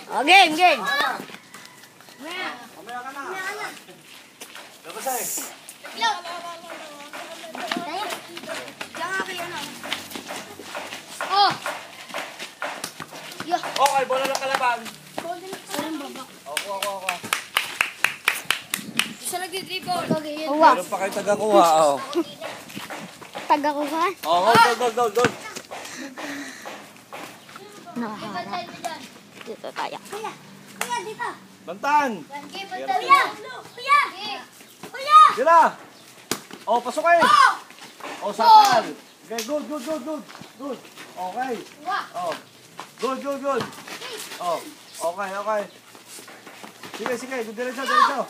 Oh, game, game. Mamaya ka na. Labas ay. Oh. Okay, bola ng kalaban. Ako. Isa nagdi-dribble. Meron pa kayo taga-kuha. Taga-kuha? Goal. Nakaharap. Dito tayo. Kuya, dito. Bantan. Kuya! Sila. Pasok kayo. Sapal. Okay, good. Okay. Good. Okay. Sige. Diretso. Good.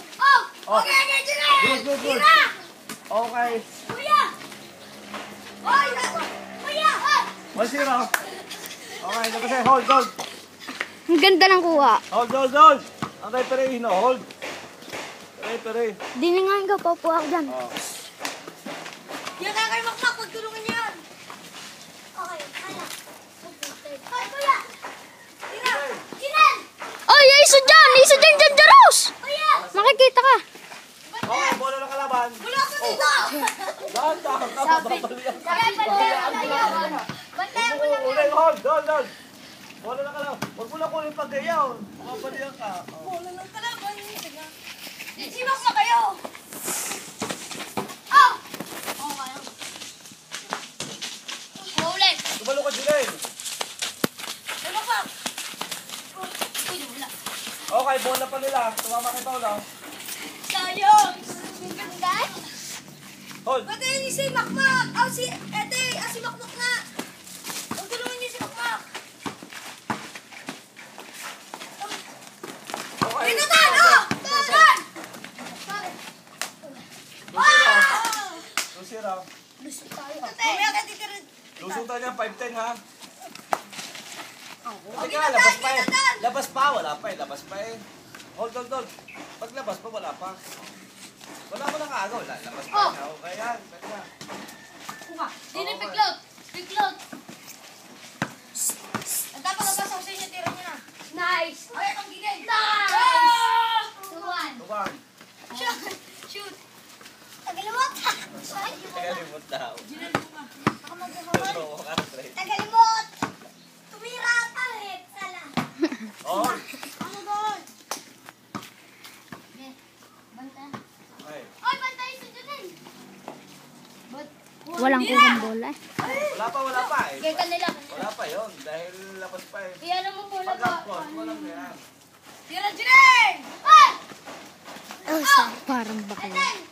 Okay. Kuya! Kuya! 1-0. Okay, labas ay. Hold. Ang ganda ng kuha. Hold. Antay pere, hold. Pere. Di na nga ikaw, papuha ako dyan. Yan na kayo makmak, magtulungan niyo yan. Okay, kaya. Hoy, kuya! Sinan! Ay, isa dyan, Jaros! Kuya! Makikita ka. Okay, bola ng kalaban. Wala ko dito! Bantayan ko lang yan. Hold. Bola ng kalaban. Huwag mo lang kunin pag-gayaw. Mapalihan ka. Bola ng kalaban. Simak na kayo! Oh! Okay. Ulit! Tumalo ka, Jilay. Simak pa! Uy, wala. Okay, bola pa nila. Tumama kita ulang. Sayang! Guys? Hold. Ba't yun si Makmak? Si Makmak na! Tulungan niyo si Makmak! Okay. Pinutan! Oh! Pinutan! 2-0. Lusot tayo. Mamaya ka titira. Lusutan niya, 5-10 ha. Okay, Teka, labas pa. Wala pa eh. Hold. Paglabas pa, wala pa. Wala mo lang agaw. Labas pa. Okay yan. Pwede na. Dini, piklot! Piklot! Ang dapat nabasa ko sa inyo, tira niyo na. Nice! Ay, itong gigay! Nice! 2-1. Tuwang. Shoot! Tagalimot! Tagalimot daw. Ako mag-hold. Oo, ka-straight. Tagalimot! Tumira ka, hit! Sala! Hold. Ano doon? Banta. Okay. Oy, bantay sa dyan! Walang kuhang bola. Wala pa eh. Kaya kanila. Wala pa yun. Dahil labas pa eh. Iyan mo muna ba? Pag-upload mo lang yan. Tira, Jinen! Ay! Oh, parang bakla. Bantay!